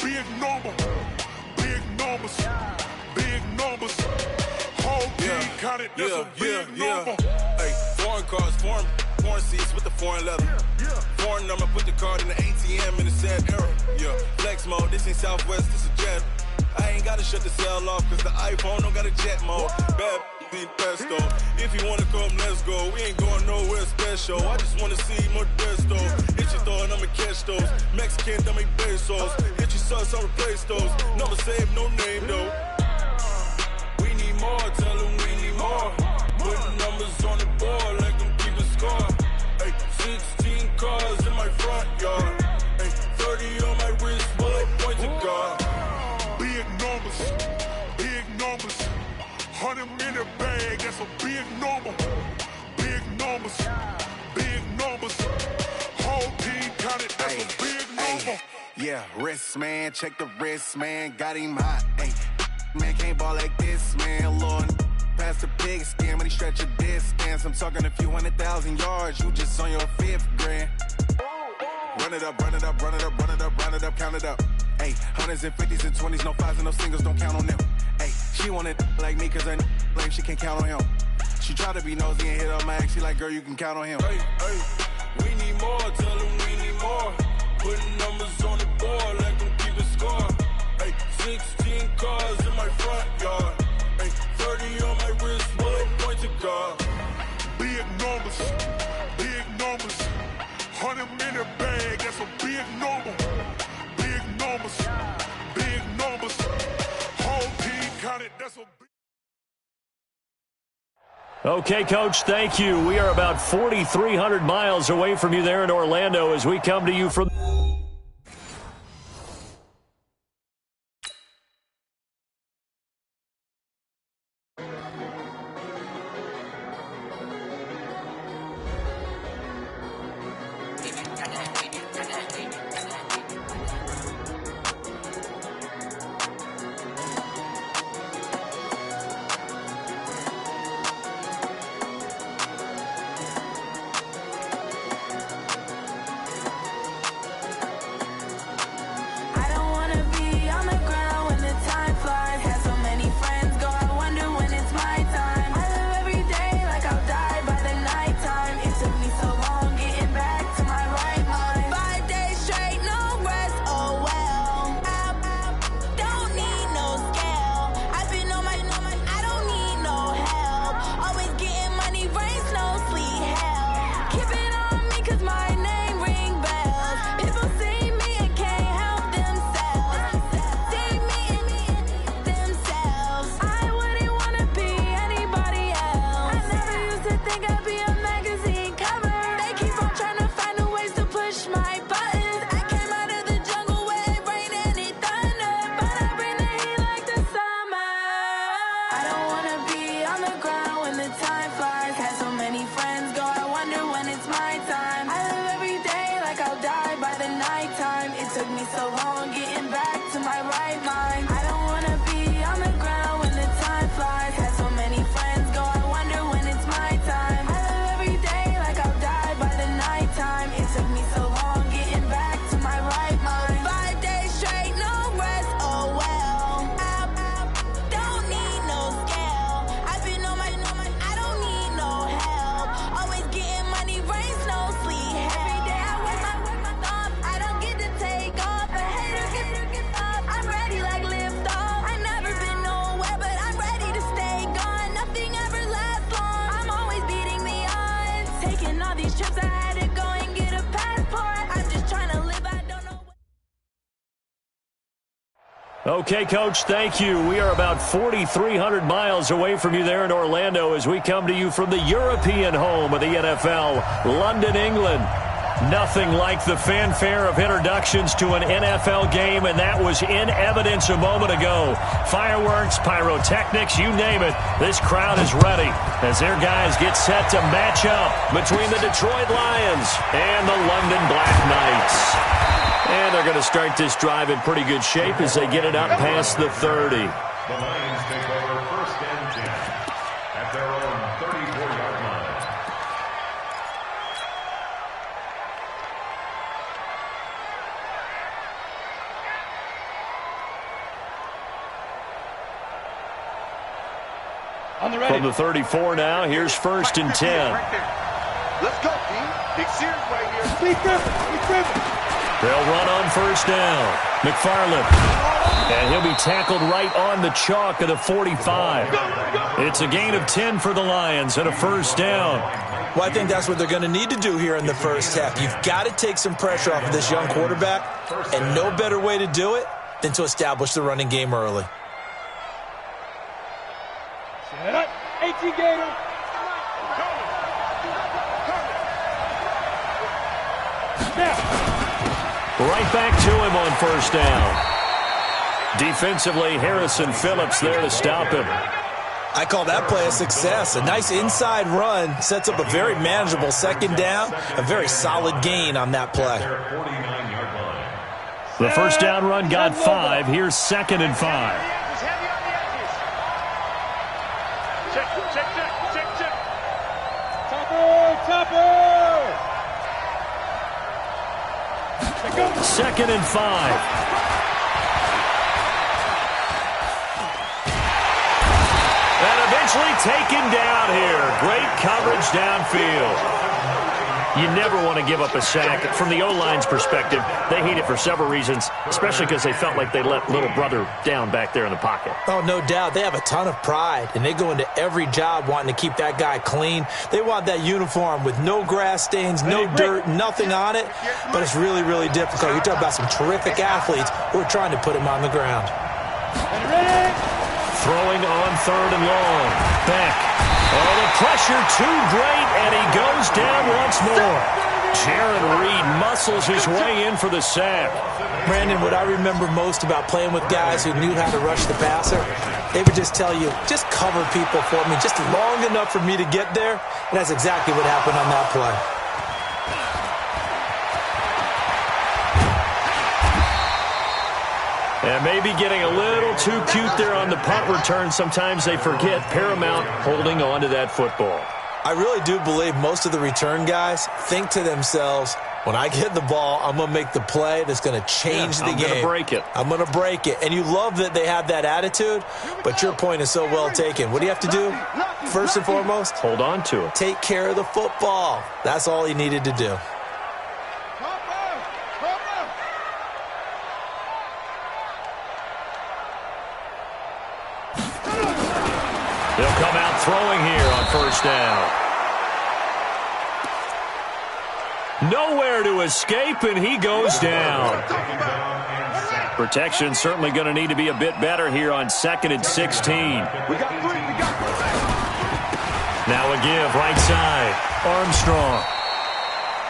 big number. Big numbers. Big numbers. Whole team counted, that's a big number. Hey, foreign cars, foreign seats with the foreign leather. Foreign number, put the card in the ATM in the sad era. Yeah, flex mode, this ain't Southwest, this a jet. I ain't gotta shut the cell off, cause the iPhone don't got a jet mode. Bad need pesto. If you wanna come, let's go. We ain't going nowhere special. I just wanna see Modesto. Hit your thought, I'ma catch those. Mexican, don't make pesos. Hit your sus, I'll replace those. Number save, no name though. We need more, tell them we need more. Putting numbers on the board like I'm keeping score. Hey, 16 cars in my front yard. Hey, 30 on my wrist, bullet point to God. Big numbers, big numbers. 100 minute bag, that's a big number. Big numbers, big numbers. Whole team counted, that's a big number. Yeah, wrist man, check the wrist man, got him hot. Ay, man can't ball like this, man. Lord, past the pig skin when he stretch a distance. I'm talking a few 100,000 yards, you just on your 5th grand. Run it up, run it up, run it up, run it up, run it up, count it up. Ay, hundreds and 50s and 20s, no 5s and no singles, don't count on them. Ay, she want it like me, cause her blame, she can't count on him. She try to be nosy and hit up my ex, she like, girl, you can count on him. Hey, hey, we need more, tell them we need more. Putting numbers on the board like I'm keeping score. Hey, 16 cars in my front yard. Hey, 30 on my wrist, bullet point to God. Big numbers, big numbers. 100 minute bag, that's a big number. Big numbers, big numbers. Whole team counted, that's a big. Okay, Coach, thank you. We are about 4,300 miles away from you there in Orlando as we come to you from... Okay, Coach, thank you. We are about 4,300 miles away from you there in Orlando as we come to you from the European home of the NFL, London, England. Nothing like the fanfare of introductions to an NFL game, and that was in evidence a moment ago. Fireworks, pyrotechnics, you name it. This crowd is ready as their guys get set to match up between the Detroit Lions and the London Black Knights. And they're going to start this drive in pretty good shape as they get it up past the 30. The Lions take over first and 10 at their own 34-yard line. From the 34 now, here's 1st and 10. Let's go, team. Big series right here. They'll run on 1st down. McFarland. And he'll be tackled right on the chalk of the 45. It's a gain of 10 for the Lions and a 1st down. Well, I think that's what they're going to need to do here in the first half. You've got to take some pressure off of this young quarterback, and no better way to do it than to establish the running game early. Set up. 18 Gator. Right back to him on 1st down. Defensively, Harrison Phillips there to stop him. I call that play a success. A nice inside run sets up a very manageable 2nd down. A very solid gain on that play. The 1st down run got 5. Here's 2nd and 5. Topper! 2nd and 5. And eventually taken down here. Great coverage downfield. You never want to give up a sack. From the O-line's perspective, they hate it for several reasons, especially because they felt like they let little brother down back there in the pocket. Oh, no doubt. They have a ton of pride, and they go into every job wanting to keep that guy clean. They want that uniform with no grass stains, no dirt, nothing on it, but it's really, really difficult. You're talking about some terrific athletes who are trying to put him on the ground. Throwing on 3rd and long. Beck. Oh, the pressure too great, and he goes down once more. Jaron Reed muscles his way in for the sack. Brandon, what I remember most about playing with guys who knew how to rush the passer, they would just tell you, just cover people for me, just long enough for me to get there. And that's exactly what happened on that play. And maybe getting a little too cute there on the punt return. Sometimes they forget paramount holding on to that football. I really do believe most of the return guys think to themselves, when I get the ball, I'm going to make the play that's going to change the game. I'm going to break it. I'm going to break it. And you love that they have that attitude, but your point is so well taken. What do you have to do? First and foremost, hold on to it. Take care of the football. That's all he needed to do. They'll come out throwing here on 1st down. Nowhere to escape, and he goes down. Protection certainly going to need to be a bit better here on 2nd and 16. Now a give, right side. Armstrong.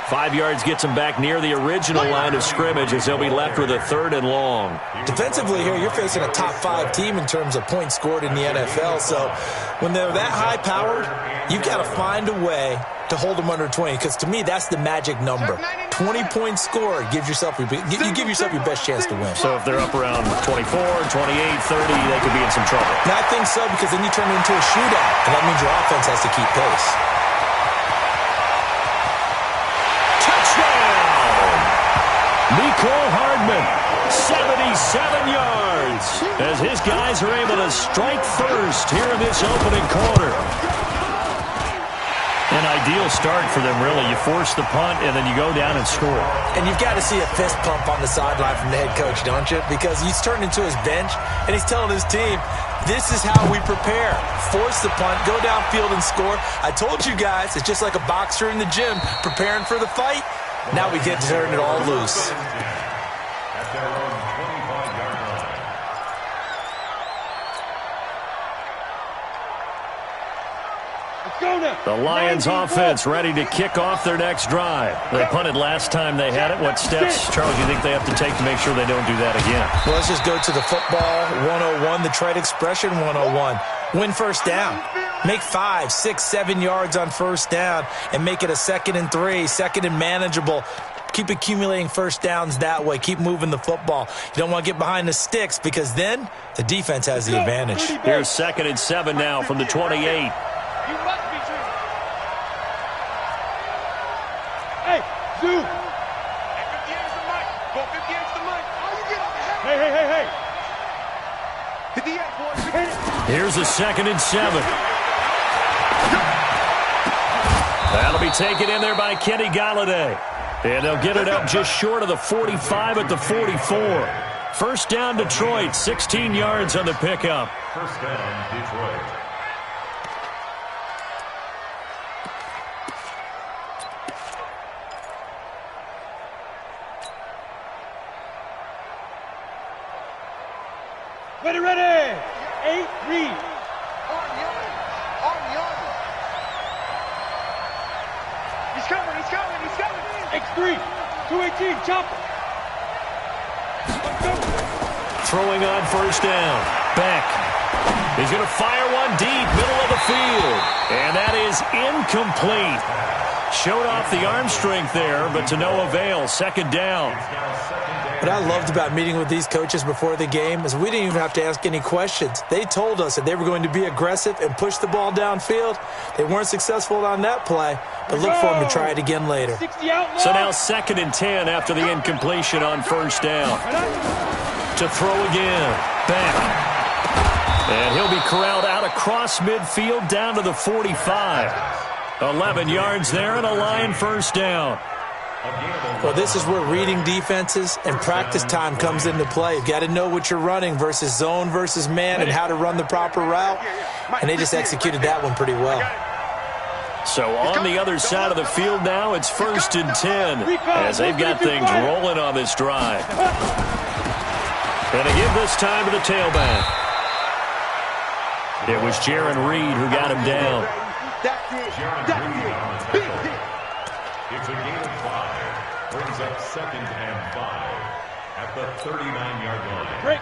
5 yards gets him back near the original line of scrimmage as they'll be left with a 3rd and long. Defensively here, you're facing a top 5 team in terms of points scored in the NFL. So when they're that high-powered, you've got to find a way to hold them under 20. Because to me, that's the magic number. 20 points scored. You give yourself your best chance to win. So if they're up around 24, 28, 30, they could be in some trouble. And I think so, because then you turn it into a shootout. And that means your offense has to keep pace. Nicole Hardman, 77 yards, as his guys are able to strike first here in this opening quarter. An ideal start for them, really. You force the punt, and then you go down and score. And you've got to see a fist pump on the sideline from the head coach, don't you? Because he's turned into his bench, and he's telling his team, this is how we prepare. Force the punt, go downfield and score. I told you guys, it's just like a boxer in the gym preparing for the fight. Now we get to turn it all loose. At their own 25-yard line. The Lions offense ready to kick off their next drive. They punted last time they had it. What steps, Charles, do you think they have to take to make sure they don't do that again? Well, let's just go to the football 101, the trade expression 101. Win 1st down. Make 5, 6, 7 yards on 1st down and make it a 2nd and 3, 2nd and manageable. Keep accumulating 1st downs that way. Keep moving the football. You don't want to get behind the sticks because then the defense has the advantage. Here's 2nd and 7 now from the 28. Hey, Zoo. Hey. Here's a 2nd and 7. That'll be taken in there by Kenny Galladay. And they'll get it up just short of the 45 at the 44. First down, Detroit. 16 yards on the pickup. First down, Detroit. Ready, ready. 8, read. Army. He's coming. X3, 218, chopper. Throwing on first down. Beck. He's going to fire one deep, middle of the field. And that is incomplete. Showed off the arm strength there, but to no avail. Second down. What I loved about meeting with these coaches before the game is we didn't even have to ask any questions. They told us that they were going to be aggressive and push the ball downfield. They weren't successful on that play, but look for them to try it again later. So now 2nd and 10 after the incompletion on first down. To throw again. Beck. And he'll be corralled out across midfield down to the 45. 11 yards there and a line first down. Well, this is where reading defenses and practice time comes into play. You've got to know what you're running versus zone versus man and how to run the proper route. And they just executed that one pretty well. So on the other side of the field now, it's 1st and 10 as they've got things rolling on this drive. And they give this time to the tailback. It was Jaron Reed who got him down. It's a gain of 5. Brings up 2nd and 5 at the 39-yard line. Break.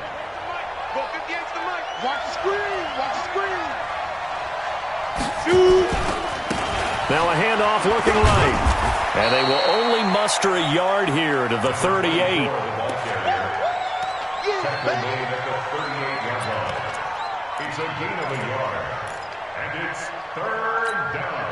Go against the mic. Watch the screen. Shoot. Now a handoff looking right. And they will only muster a yard here to the 38. Tackle made at the 38-yard line. It's a gain of a yard. And it's 3rd down.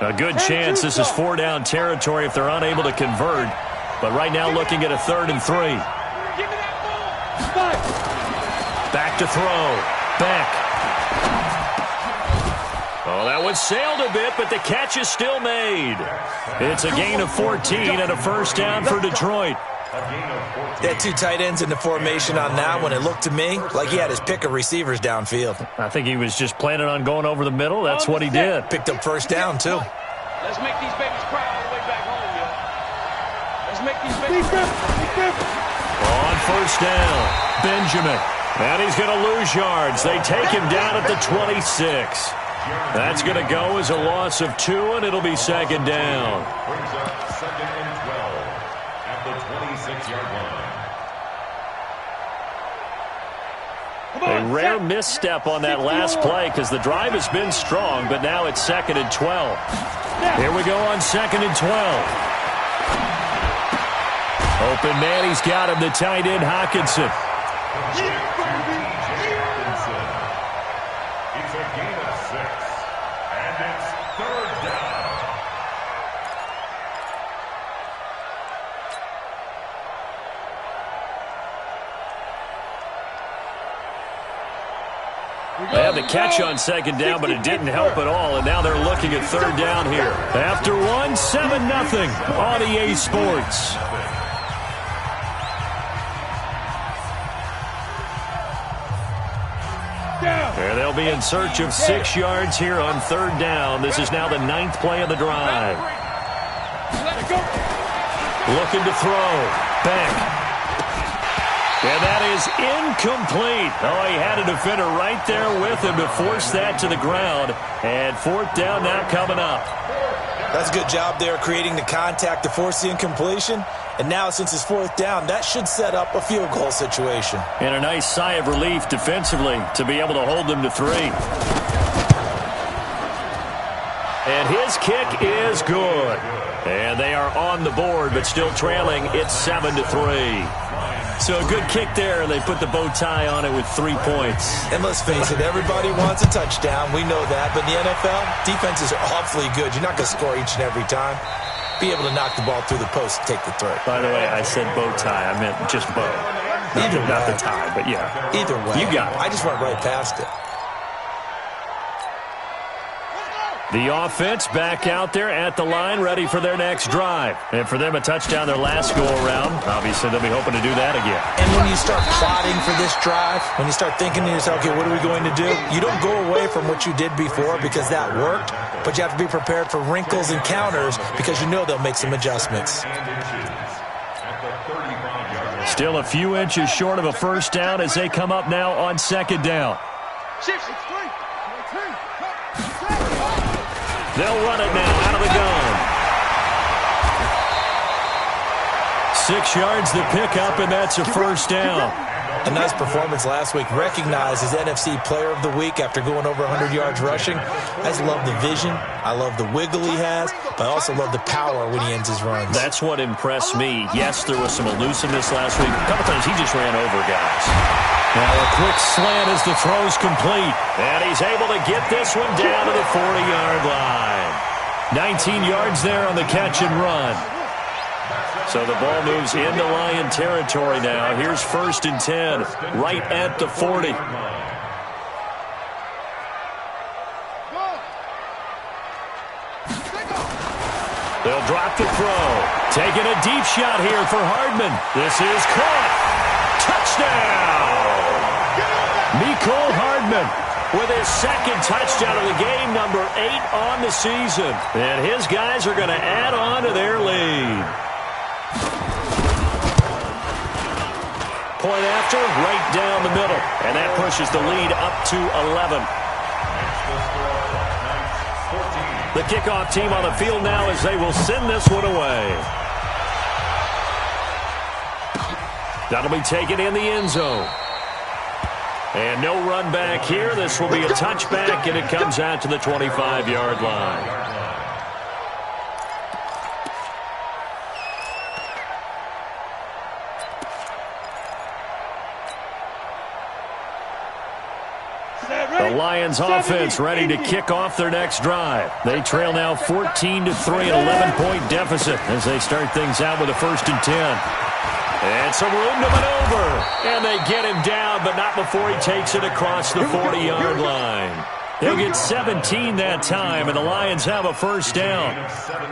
A good chance this is 4-down territory if they're unable to convert. But right now looking at a 3rd and 3. Back to throw. Beck. Oh, that one sailed a bit, but the catch is still made. It's a gain of 14 and a first down for Detroit. They had 2 tight ends in the formation on that one. It looked to me like he had his pick of receivers downfield. I think he was just planning on going over the middle. That's what he did. Picked up first down, too. Let's make these babies cry all the way back home, yo. Let's make these babies cry. On first down, Benjamin. And he's going to lose yards. They take him down at the 26. That's going to go as a loss of 2, and it'll be 2nd down. Brings up 2nd and 12 at the 26-yard line. A rare misstep on that last play because the drive has been strong, but now it's 2nd and 12. Here we go on 2nd and 12. Open man, he's got him, the tight end, Hawkinson. It's a gain of 6, and it's 3rd down. They had the catch on 2nd down, but it didn't help at all, and now they're looking at 3rd down here. After 7-0 on EA Sports. And they'll be in search of 6 yards here on 3rd down. This is now the 9th play of the drive. Looking to throw. Beck. And that is incomplete. Oh, he had a defender right there with him to force that to the ground. And 4th down now coming up. That's a good job there creating the contact to force the incompletion. And now since it's 4th down, that should set up a field goal situation. And a nice sigh of relief defensively to be able to hold them to 3. And his kick is good. And they are on the board, but still trailing. It's 7-3. So a good kick there, and they put the bow tie on it with 3 points. And let's face it, everybody wants a touchdown. We know that. But in the NFL, defenses are awfully good. You're not going to score each and every time. be able to knock the ball through the post and take the throw. By the way, I said bow tie. I meant just bow. Not the tie, but yeah. Either way. You got it. I just went right past it. The offense back out there at the line, ready for their next drive. And for them, a touchdown their last go-around. Obviously, they'll be hoping to do that again. And when you start plotting for this drive, when you start thinking to yourself, okay, what are we going to do? You don't go away from what you did before because that worked, but you have to be prepared for wrinkles and counters because you know they'll make some adjustments. Still a few inches short of a first down as they come up now on second down. They'll run it now out of the gun. 6 yards the pickup, and that's a first down. A nice performance last week. Recognized as NFC Player of the Week after going over 100 yards rushing. I just love the vision. I love the wiggle he has, but I also love the power when he ends his runs. That's what impressed me. Yes, there was some elusiveness last week. A couple times he just ran over guys. Now a quick slant as the throw's complete. And he's able to get this one down to the 40-yard line. 19 yards there on the catch and run. So the ball moves into Lion territory now. Here's 1st and 10, right at the 40. They'll drop the throw. Taking a deep shot here for Hardman. This is caught. Touchdown! Mecole Hardman with his second touchdown of the game, number 8 on the season. And his guys are going to add on to their lead. Point after, right down the middle. And that pushes the lead up to 11. The kickoff team on the field now as they will send this one away. That'll be taken in the end zone. And no run back here. This will be a touchback, and it comes out to the 25-yard line. The Lions offense ready to kick off their next drive. They trail now 14-3, an 11-point deficit as they start things out with a 1st and 10. And some room to maneuver. And they get him down, but not before he takes it across the 40-yard line. They'll get 17 that time, and the Lions have a first down.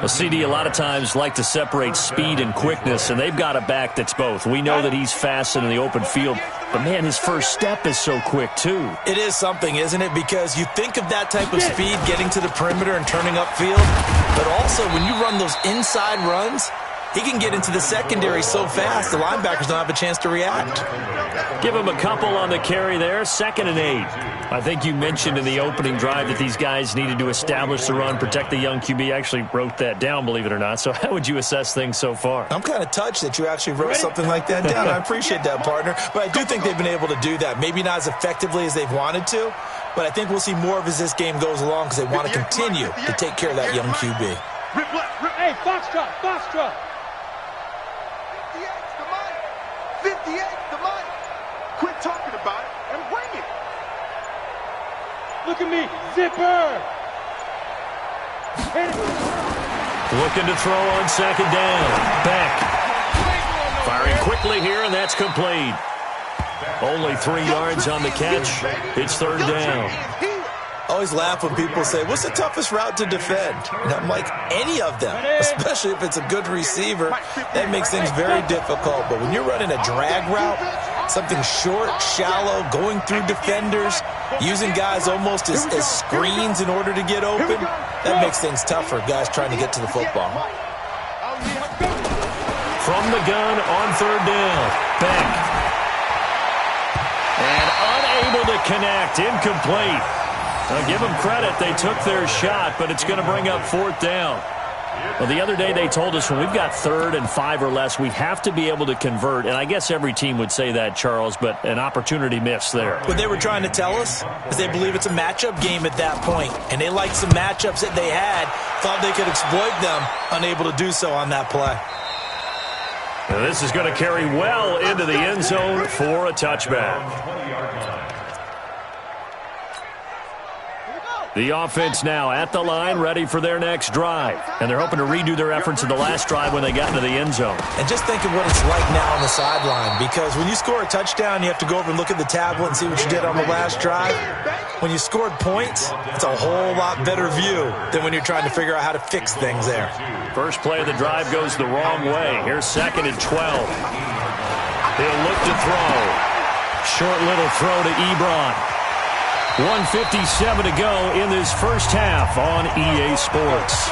A CD a lot of times like to separate speed and quickness, and they've got a back that's both. We know that he's fast in the open field, but, man, his first step is so quick, too. It is something, isn't it? Because you think of that type of speed getting to the perimeter and turning upfield, but also when you run those inside runs, he can get into the secondary so fast, the linebackers don't have a chance to react. Give him a couple on the carry there, 2nd and 8. I think you mentioned in the opening drive that these guys needed to establish the run, protect the young QB. I actually wrote that down, believe it or not. So how would you assess things so far? I'm kind of touched that you actually wrote something like that down. I appreciate that, partner. But I do think they've been able to do that. Maybe not as effectively as they've wanted to, but I think we'll see more of as this game goes along because they want to continue to take care of that young QB. Hey, Foxtrot, Foxtrot. 58 the mic. Quit talking about it and bring it. Look at me, zipper. Looking to throw on 2nd down. Beck. Firing quickly here, and that's complete. Only 3 yards on the catch. It's 3rd down. I always laugh when people say, what's the toughest route to defend? And I'm like, any of them, especially if it's a good receiver. That makes things very difficult. But when you're running a drag route, something short, shallow, going through defenders, using guys almost as screens in order to get open, that makes things tougher, guys trying to get to the football. From the gun on 3rd down, Beck. And unable to connect, incomplete. Now, give them credit. They took their shot, but it's going to bring up 4th down. Well, the other day they told us when we've got 3rd and 5 or less, we have to be able to convert. And I guess every team would say that, Charles, but an opportunity missed there. What they were trying to tell us is they believe it's a matchup game at that point. And they liked some matchups that they had, thought they could exploit them, unable to do so on that play. Now, this is going to carry well into the end zone for a touchback. The offense now at the line, ready for their next drive. And they're hoping to redo their efforts in the last drive when they got into the end zone. And just think of what it's like now on the sideline, because when you score a touchdown, you have to go over and look at the tablet and see what you did on the last drive. When you scored points, it's a whole lot better view than when you're trying to figure out how to fix things there. First play of the drive goes the wrong way. Here's 2nd and 12. He'll look to throw. Short little throw to Ebron. 1:57 to go in this first half on EA Sports.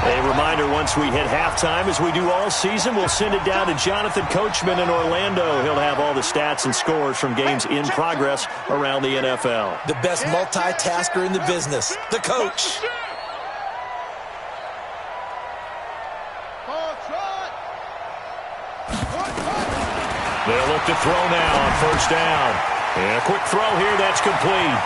A reminder, once we hit halftime, as we do all season, we'll send it down to Jonathan Coachman in Orlando. He'll have all the stats and scores from games in progress around the NFL. The best multitasker in the business, the coach. They'll look to throw now on first down. And a quick throw here, that's complete.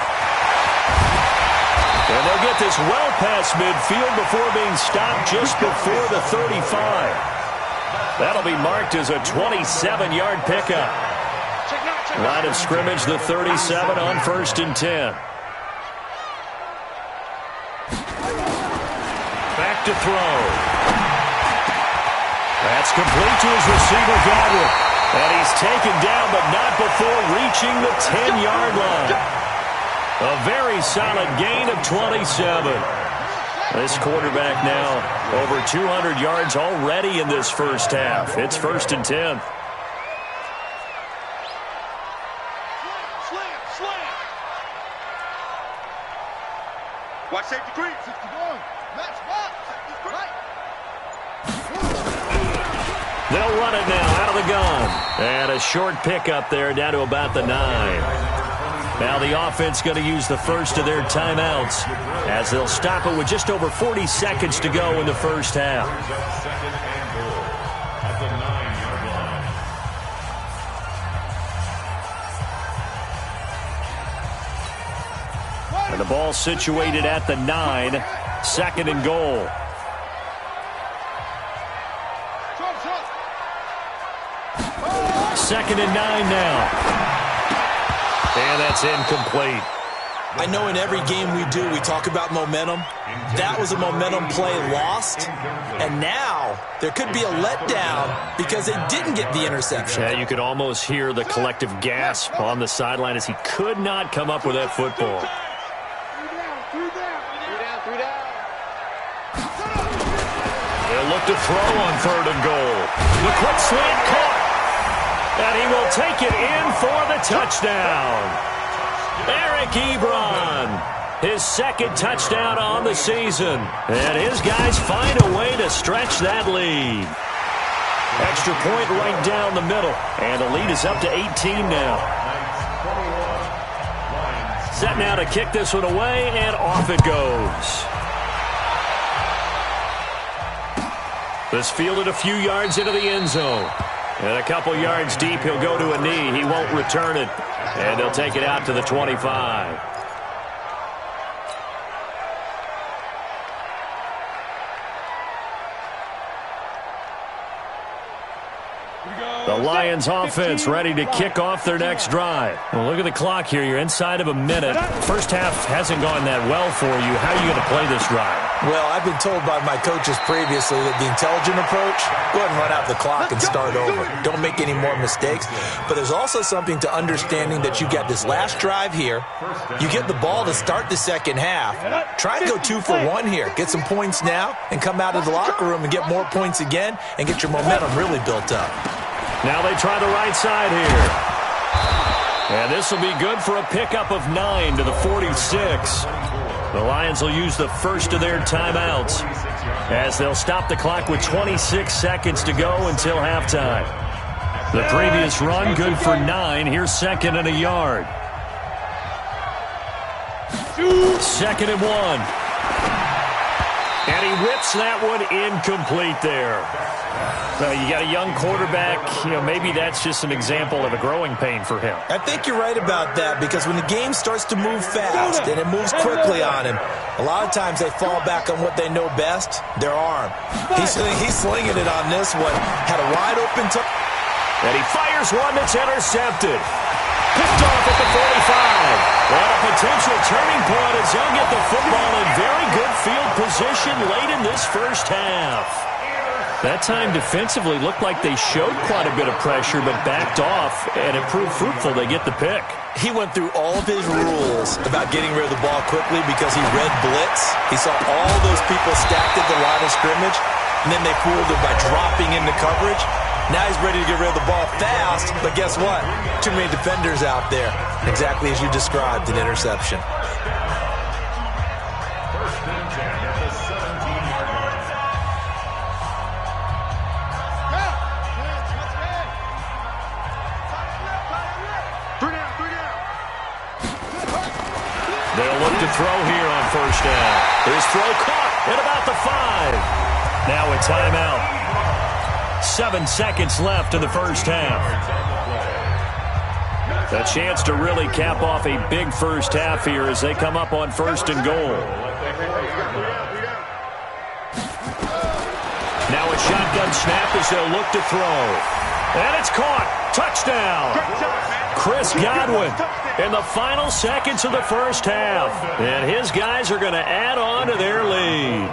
And they'll get this well past midfield before being stopped just before the 35. That'll be marked as a 27-yard pickup. Line of scrimmage, the 37 on 1st and 10. Back to throw. That's complete to his receiver, Godwin. And he's taken down, but not before reaching the 10-yard line. A very solid gain of 27. This quarterback now over 200 yards already in this first half. It's 1st and 10. Watch safety creep. 61. Match box. They'll run it now out of the gun. And a short pickup there down to about the 9. Now the offense going to use the first of their timeouts as they'll stop it with just over 40 seconds to go in the first half. Second and goal at the 9-yard line. And the ball situated at the 9. 2nd and goal. Second and 9 now. And that's incomplete. I know in every game we do, we talk about momentum. That was a momentum play lost. And now there could be a letdown because they didn't get the interception. Yeah, you could almost hear the collective gasp on the sideline as he could not come up with that football. They'll look to throw on 3rd and goal. The quick slant caught. And he will take it in for the touchdown. Eric Ebron, his 2nd touchdown on the season. And his guys find a way to stretch that lead. Extra point right down the middle. And the lead is up to 18 now. Set now to kick this one away, and off it goes. This fielded a few yards into the end zone. And a couple yards deep, he'll go to a knee. He won't return it. And they'll take it out to the 25. The Lions offense ready to kick off their next drive. Well, look at the clock here. You're inside of a minute. First half hasn't gone that well for you. How are you going to play this drive? Well, I've been told by my coaches previously that the intelligent approach, go ahead and run out the clock and start over. Don't make any more mistakes. But there's also something to understanding that you got this last drive here. You get the ball to start the second half. Try to go 2 for 1 here. Get some points now and come out of the locker room and get more points again and get your momentum really built up. Now they try the right side here. And this will be good for a pickup of 9 to the 46. The Lions will use the first of their timeouts as they'll stop the clock with 26 seconds to go until halftime. The previous run good for 9. Here's 2nd and a yard. 2nd and 1. And he whips that one incomplete there. Well, you got a young quarterback, maybe that's just an example of a growing pain for him. I think you're right about that because when the game starts to move fast and it moves quickly on him, a lot of times they fall back on what they know best, their arm. He's slinging it on this one. Had a wide open And he fires one that's intercepted. Picked off at the 45. And a potential turning point as they'll get the football in very good field position late in this first half. That time defensively looked like they showed quite a bit of pressure but backed off, and it proved fruitful. They get the pick. He went through all of his rules about getting rid of the ball quickly because he read blitz. He saw all those people stacked at the line of scrimmage, and then they fooled him by dropping into coverage. Now he's ready to get rid of the ball fast, but guess what? Too many defenders out there. Exactly as you described, an interception. First and 10 at the 17-yard line. They'll look to throw here on first down. His throw caught at about the 5. Now a timeout. 7 seconds left in the first half. A chance to really cap off a big first half here as they come up on first and goal. Now a shotgun snap as they'll look to throw. And it's caught. Touchdown. Chris Godwin in the final seconds of the first half. And his guys are going to add on to their lead.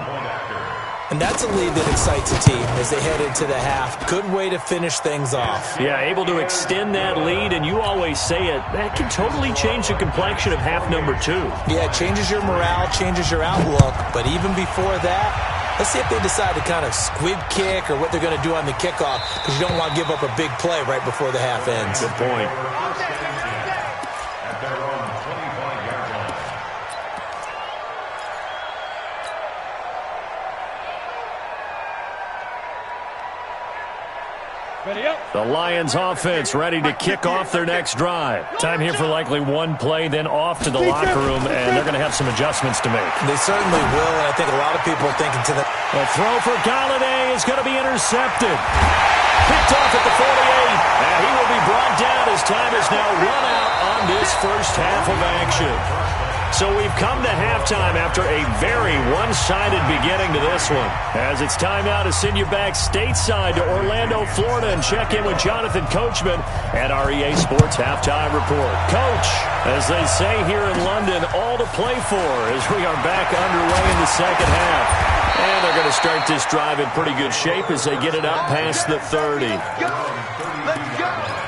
And that's a lead that excites a team as they head into the half. Good way to finish things off. Yeah, able to extend that lead, and you always say it, that can totally change the complexion of half number 2. Yeah, it changes your morale, changes your outlook. But even before that, let's see if they decide to kind of squib kick or what they're going to do on the kickoff, because you don't want to give up a big play right before the half ends. Good point. At their own 25-yard line. The Lions offense ready to kick off their next drive. Time here for likely one play, then off to the locker room, and they're going to have some adjustments to make. They certainly will, and I think a lot of people are thinking to the... A throw for Galladay is going to be intercepted. Picked off at the 48, and he will be brought down as time is now run out on this first half of action. So we've come to halftime after a very one-sided beginning to this one. As it's time now to send you back stateside to Orlando, Florida, and check in with Jonathan Coachman at our EA Sports Halftime Report. Coach, as they say here in London, all to play for as we are back underway in the second half. And they're going to start this drive in pretty good shape as they get it up past the 30. Let's go.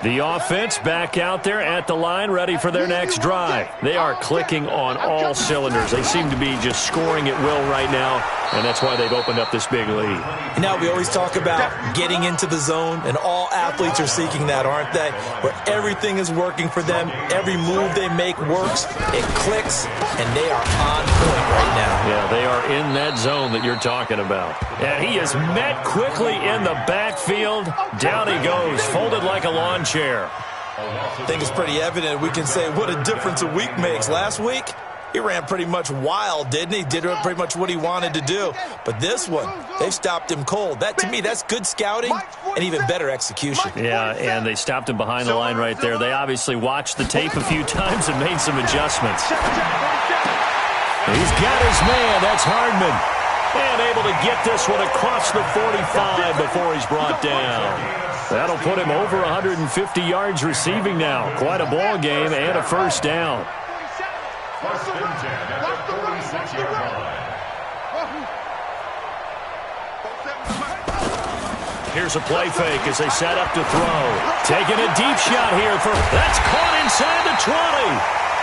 The offense back out there at the line, ready for their next drive. They are clicking on all cylinders. They seem to be just scoring at will right now, and that's why they've opened up this big lead. Now, we always talk about getting into the zone, and all athletes are seeking that, aren't they? Where everything is working for them, every move they make works, it clicks, and they are on point right now. Yeah, they are in that zone that you're talking about. And he is met quickly in the backfield. Down he goes, folded like a lawn chair. I think it's pretty evident. We can say what a difference a week makes. Last week, he ran pretty much wild, didn't he? Did pretty much what he wanted to do. But this one, they've stopped him cold. That, to me, that's good scouting and even better execution. Yeah, and they stopped him behind the line right there. They obviously watched the tape a few times and made some adjustments. He's got his man. That's Hardman. And able to get this one across the 45 before he's brought down. That'll put him over 150 yards receiving now. Quite a ball game and a first down. First and 10 at the 46-yard line. Here's a play fake as they set up to throw. Taking a deep shot here for... That's caught inside the 20.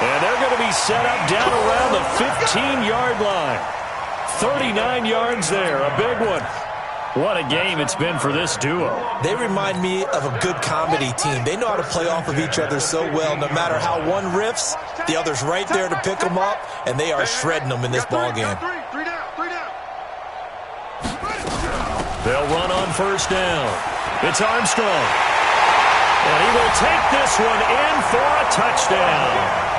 And they're going to be set up down around the 15-yard line. 39 yards there, a big one. What a game it's been for this duo. They remind me of a good comedy team. They know how to play off of each other so well. No matter how one riffs, the other's right there to pick them up, and they are shredding them in this ball game. They'll run on first down. It's Armstrong. And he will take this one in for a touchdown.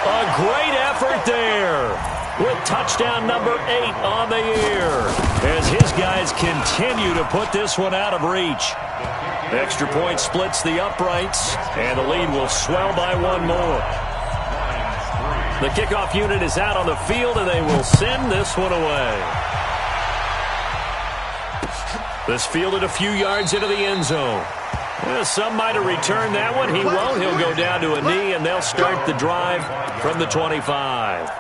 A great effort there, with touchdown number 8 on the year, as his guys continue to put this one out of reach. Extra point splits the uprights, and the lead will swell by one more. The kickoff unit is out on the field, and they will send this one away. This fielded a few yards into the end zone. Well, some might have returned that one. He won't. He'll go down to a knee, and they'll start the drive from the 25.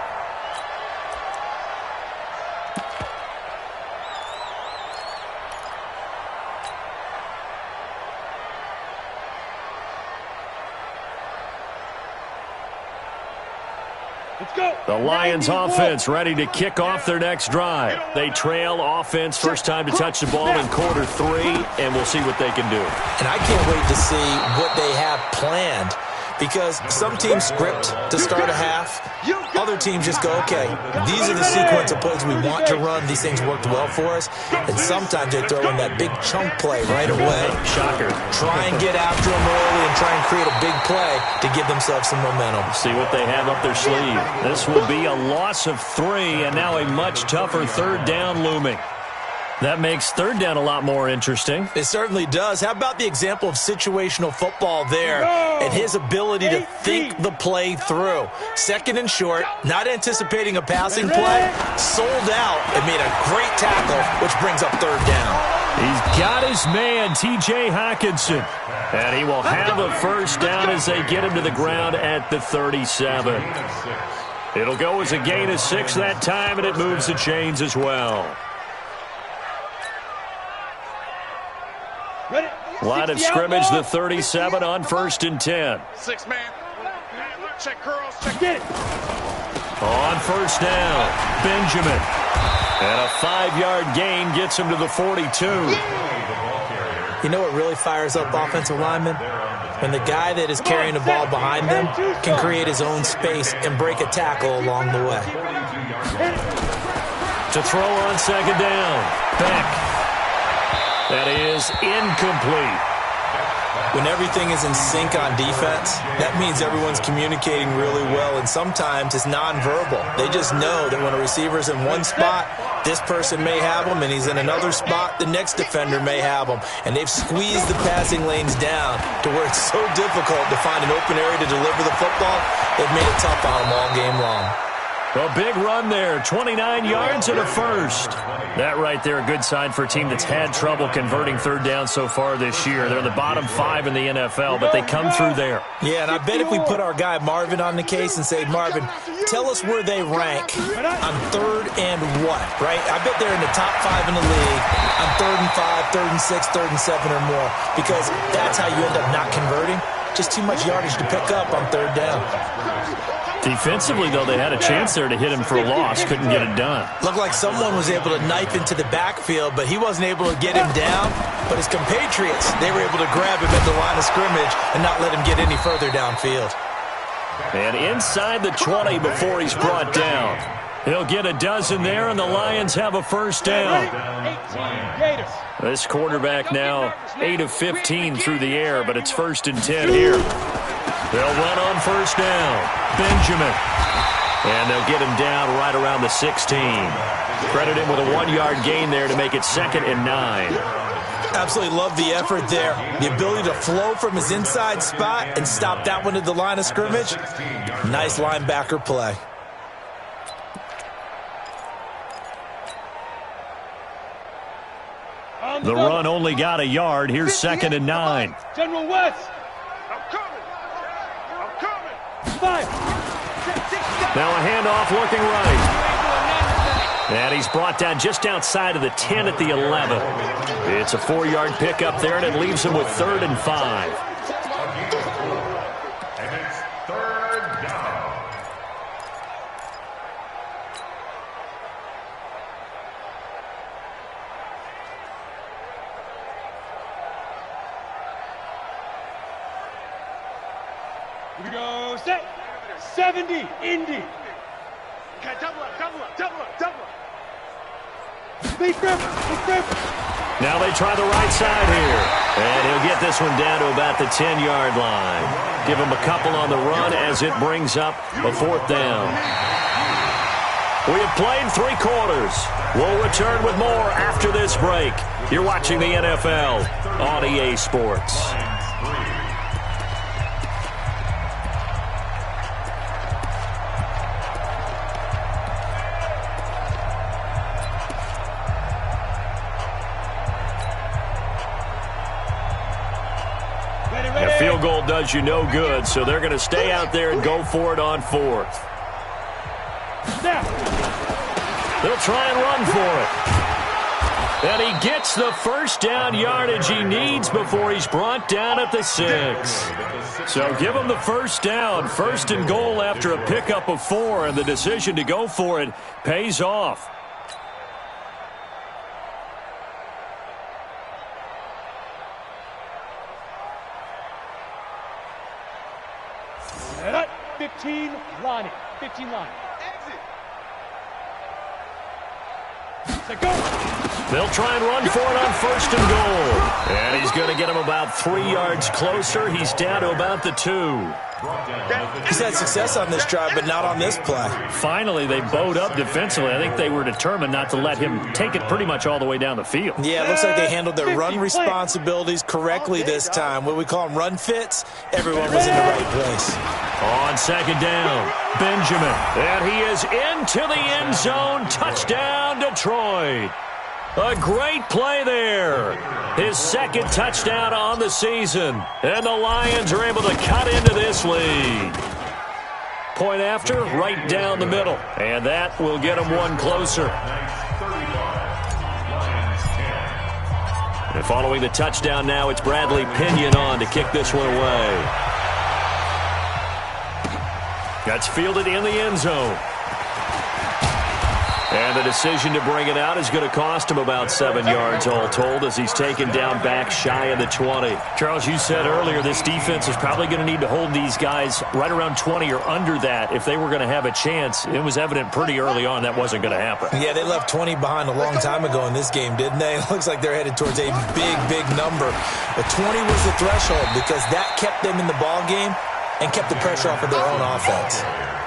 The Lions offense ready to kick off their next drive. They trail offense first time to touch the ball in quarter 3, and we'll see what they can do. And I can't wait to see what they have planned, because some teams script to start a half. Other teams just go, okay, these are the sequence of plays we want to run. These things worked well for us. And sometimes they throw in that big chunk play right away. Shocker. Try and get after them early and try and create a big play to give themselves some momentum. See what they have up their sleeve. This will be a loss of 3, and now a much tougher third down looming. That makes third down a lot more interesting. It certainly does. How about the example of situational football there and his ability to think the play through? Second and short, not anticipating a passing play, sold out and made a great tackle, which brings up third down. He's got his man, T.J. Hockenson. And he will have a first down as they get him to the ground at the 37. It'll go as a gain of 6 that time, and it moves the chains as well. Line of scrimmage, the 37 on 1st and 10. 6-man. Check curls. Check it. On first down, Benjamin. And a 5-yard gain gets him to the 42. You know what really fires up offensive linemen? When the guy that is carrying the ball behind them can create his own space and break a tackle along the way. To throw on second down, Beck. That is incomplete. When everything is in sync on defense, that means everyone's communicating really well, and sometimes it's nonverbal. They just know that when a receiver's in one spot, this person may have him, and he's in another spot, the next defender may have him. And they've squeezed the passing lanes down to where it's so difficult to find an open area to deliver the football. They've made it tough on them all game long. A big run there, 29 yards and a first. That right there, a good sign for a team that's had trouble converting third down so far this year. They're in the bottom 5 in the NFL, but they come through there. Yeah, and I bet if we put our guy Marvin on the case and say, Marvin, tell us where they rank on third and what, right? I bet they're in the top 5 in the league on 3rd and 5, 3rd and 6, 3rd and 7 or more, because that's how you end up not converting. Just too much yardage to pick up on third down. Defensively, though, they had a chance there to hit him for a loss. Couldn't get it done. Looked like someone was able to knife into the backfield, but he wasn't able to get him down. But his compatriots, they were able to grab him at the line of scrimmage and not let him get any further downfield. And inside the 20 before he's brought down. He'll get a dozen there, and the Lions have a first down. This quarterback now 8 of 15 through the air, but it's 1st and 10 here. They'll run on first down. Benjamin. And they'll get him down right around the 16. Credit him with a 1-yard gain there to make it 2nd and 9. Absolutely love the effort there. The ability to flow from his inside spot and stop that one at the line of scrimmage. Nice linebacker play. The run only got a yard. Here's 2nd and 9. General West. I'm coming. 5. Now a handoff looking right. And he's brought down just outside of the 10 at the 11. It's a 4-yard pickup there, and it leaves him with 3rd and 5. And it's 3rd down. Here we go. Set. 70. Indy. Okay, double up. Now they try the right side here. And he'll get this one down to about the 10-yard line. Give him a couple on the run as it brings up a 4th down. We have played 3 quarters. We'll return with more after this break. You're watching the NFL on EA Sports. A field goal does you no good, so they're going to stay out there and go for it on fourth. They'll try and run for it. And he gets the first down yardage he needs before he's brought down at the 6. So give him the first down, first and goal after a pickup of 4, and the decision to go for it pays off. At 15 line. 15 line. Exit. Go. They'll try and run for it on first and goal. And he's going to get him about 3 yards closer. He's down to about the 2. He's had success on this drive, but not on this play. Finally, they bowed up defensively. I think they were determined not to let him take it pretty much all the way down the field. Yeah, it looks like they handled their run responsibilities correctly this time. What we call them run fits, everyone was in the right place. On second down, Benjamin. And he is into the end zone. Touchdown, Detroit. A great play there. His second touchdown on the season. And the Lions are able to cut into this lead. Point after, right down the middle. And that will get them one closer. And following the touchdown now, it's Bradley Pinion on to kick this one away. That's fielded in the end zone. And the decision to bring it out is going to cost him about 7 yards all told as he's taken down back shy of the 20. Charles, you said earlier this defense is probably going to need to hold these guys right around 20 or under that if they were going to have a chance. It was evident pretty early on that wasn't going to happen. Yeah, they left 20 behind a long time ago in this game, didn't they? It looks like they're headed towards a big, big number. But 20 was the threshold because that kept them in the ball game and kept the pressure off of their own offense.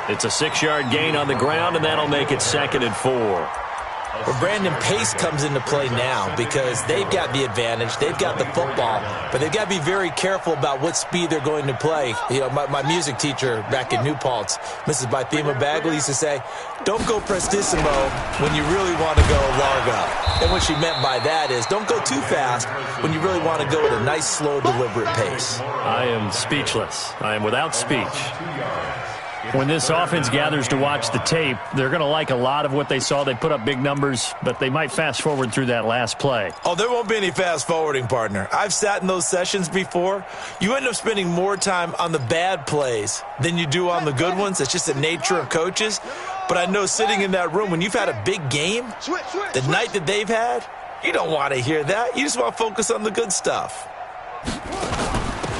It's a 6-yard gain on the ground, and that'll make it 2nd and 4. Well, Brandon, pace comes into play now because they've got the advantage. They've got the football, but they've got to be very careful about what speed they're going to play. You know, my music teacher back in New Paltz, Mrs. Bythema Bagley, used to say, don't go prestissimo when you really want to go largo. And what she meant by that is don't go too fast when you really want to go at a nice, slow, deliberate pace. I am speechless. I am without speech. When this offense gathers to watch the tape, they're going to like a lot of what they saw. They put up big numbers, but they might fast forward through that last play. Oh, there won't be any fast forwarding, partner. I've sat in those sessions before. You end up spending more time on the bad plays than you do on the good ones. It's just the nature of coaches. But I know sitting in that room, when you've had a big game, the night that they've had, you don't want to hear that. You just want to focus on the good stuff.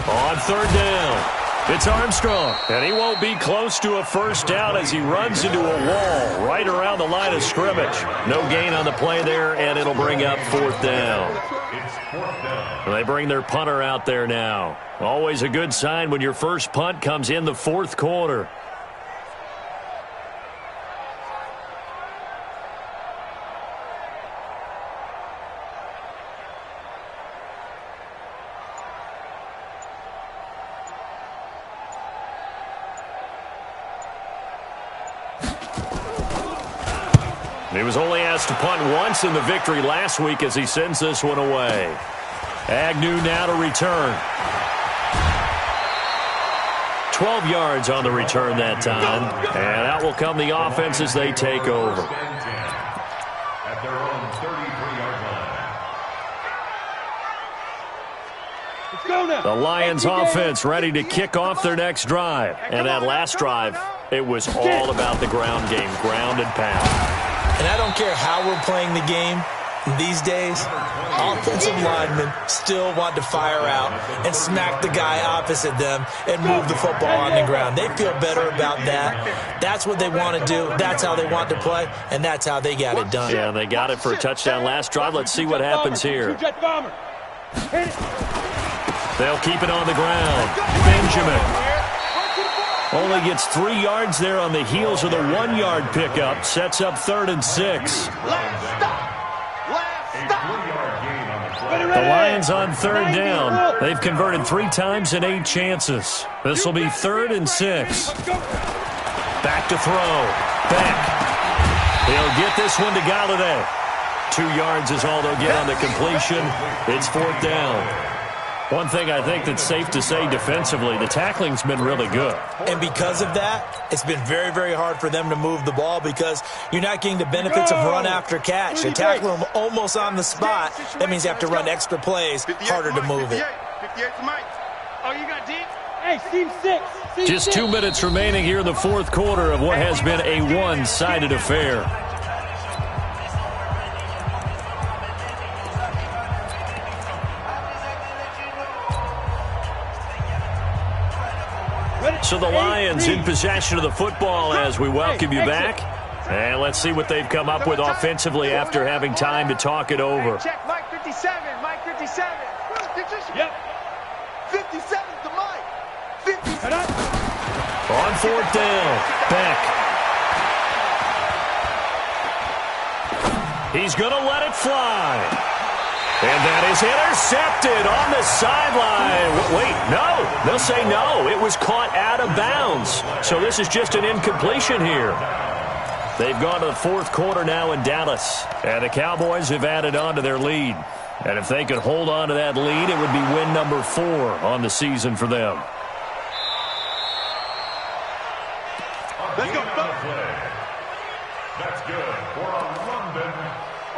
On third down. It's Armstrong, and he won't be close to a first down as he runs into a wall right around the line of scrimmage. No gain on the play there, and it'll bring up 4th down. They bring their punter out there now. Always a good sign when your first punt comes in the 4th quarter. He was only asked to punt once in the victory last week as he sends this one away. Agnew now to return. 12 yards on the return that time. And out will come the offense as they take over. At their own 33-yard line. Let's go now. The Lions offense ready to kick off their next drive. And that last drive, it was all about the ground game, ground and pound. And I don't care how we're playing the game these days, offensive linemen still want to fire out and smack the guy opposite them and move the football on the ground. They feel better about that. That's what they want to do. That's how they want to play, and that's how they got it done. Yeah, they got it for a touchdown last drive. Let's see what happens here. They'll keep it on the ground. Benjamin. Only gets 3 yards there on the heels of the 1-yard pickup. Sets up 3rd and 6. The Lions on 3rd down. They've converted 3 times in 8 chances. This will be 3rd and 6. Back to throw. Beck. He'll get this one to Galladay. 2 yards is all they'll get on the completion. It's 4th down. One thing I think that's safe to say defensively, the tackling's been really good. And because of that, it's been very, very hard for them to move the ball because you're not getting the benefits of run after catch. You tackle them almost on the spot. That means you have to run extra plays, harder to move it. Oh, you got deep? Hey, team 6. Just 2 minutes remaining here in the fourth quarter of what has been a one-sided affair. So the Lions in possession of the football as we welcome you back. And let's see what they've come up with offensively after having time to talk it over. Check Mike 57. Mike 57. Yep. 57 to Mike. 57. On fourth down, Beck. He's going to let it fly. And that is intercepted on the sideline. Wait, no. They'll say no. It was caught out of bounds. So this is just an incompletion here. They've gone to the fourth quarter now in Dallas. And the Cowboys have added on to their lead. And if they could hold on to that lead, it would be win number 4 on the season for them. Let's go. That's good for a London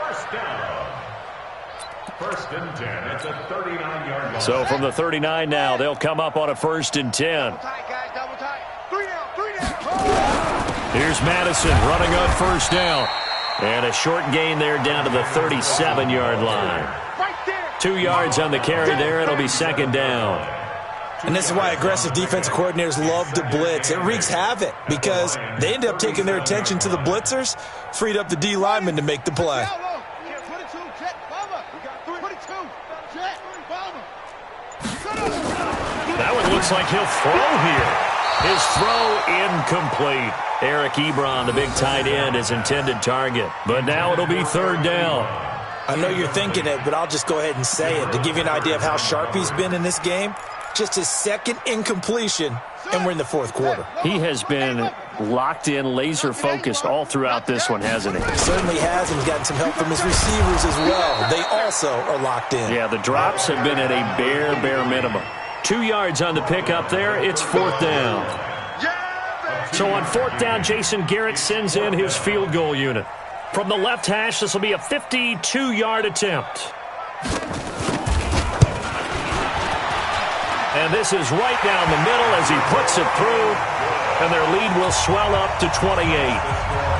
first down. First and 10 at the 39-yard line. So from the 39 now, they'll come up on a first and 10. Double tight, guys. Double tight. 3 down. Here's Madison running on first down. And a short gain there down to the 37-yard line. Right there. 2 yards on the carry there. It'll be second down. And this is why aggressive defensive coordinators love to blitz. It wreaks havoc because they end up taking their attention to the blitzers, freed up the D lineman to make the play. That one looks like he'll throw here. His throw incomplete. Eric Ebron, the big tight end, his intended target. But now it'll be third down. I know you're thinking it, but I'll just go ahead and say it. To give you an idea of how sharp he's been in this game, just his second incompletion, and we're in the fourth quarter. He has been locked in, laser-focused all throughout this one, hasn't he? Certainly has, and he's gotten some help from his receivers as well. They also are locked in. Yeah, the drops have been at a bare minimum. 2 yards on the pickup there. It's fourth down. So on fourth down, Jason Garrett sends in his field goal unit. From the left hash, this will be a 52-yard attempt. And this is right down the middle as he puts it through, and their lead will swell up to 28.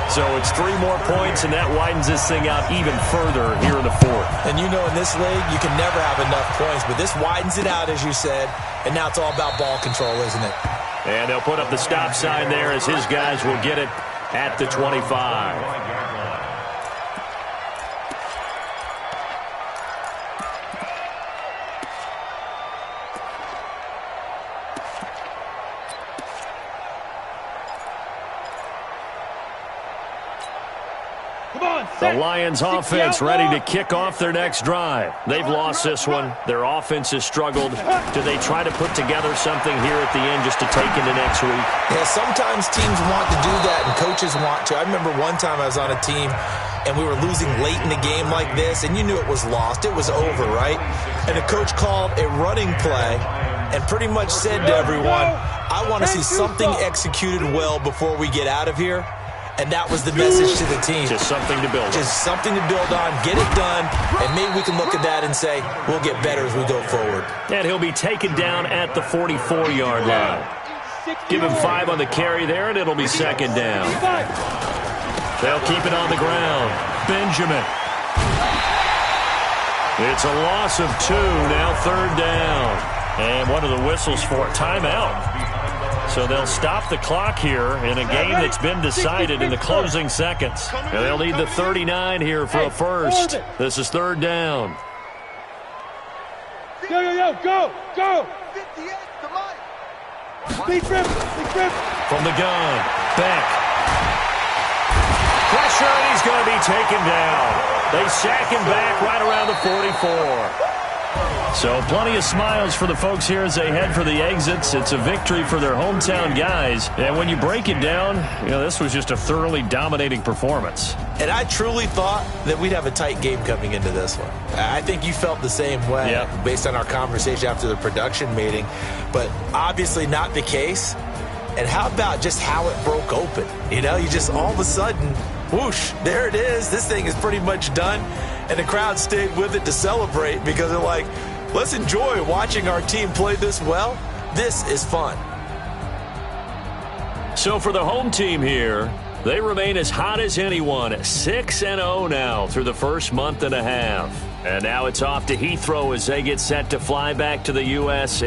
So it's 3 more points, and that widens this thing out even further here in the fourth. And you know in this league, you can never have enough points, but this widens it out, as you said, and now it's all about ball control, isn't it? And they'll put up the stop sign there as his guys will get it at the 25. The Lions offense ready to kick off their next drive. They've lost this one. Their offense has struggled. Do they try to put together something here at the end just to take into next week? Yeah, sometimes teams want to do that and coaches want to. I remember one time I was on a team and we were losing late in the game like this, and you knew it was lost. It was over, right? And the coach called a running play and pretty much said to everyone, I want to see something executed well before we get out of here. And that was the message to the team. Just something to build on. Just something to build on, get it done, and maybe we can look at that and say, we'll get better as we go forward. And he'll be taken down at the 44-yard line. Give him 5 on the carry there, and it'll be second down. They'll keep it on the ground. Benjamin. It's a loss of 2, now third down. And one of the whistles for a timeout. So they'll stop the clock here in a game that's been decided in the closing seconds. And they'll need the 39 here for a first. This is third down. Go! 58 to Mike. Big rip! From the gun, Beck. Pressure, and he's going to be taken down. They sack him back right around the 44. So plenty of smiles for the folks here as they head for the exits. It's a victory for their hometown guys. And when you break it down, this was just a thoroughly dominating performance. And I truly thought that we'd have a tight game coming into this one. I think you felt the same way based on our conversation after the production meeting. But obviously not the case. And how about just how it broke open? You just all of a sudden, whoosh, there it is. This thing is pretty much done. And the crowd stayed with it to celebrate because they're like, let's enjoy watching our team play this well. This is fun. So for the home team here, they remain as hot as anyone, 6-0 now through the first month and a half. And now it's off to Heathrow as they get set to fly back to the U.S.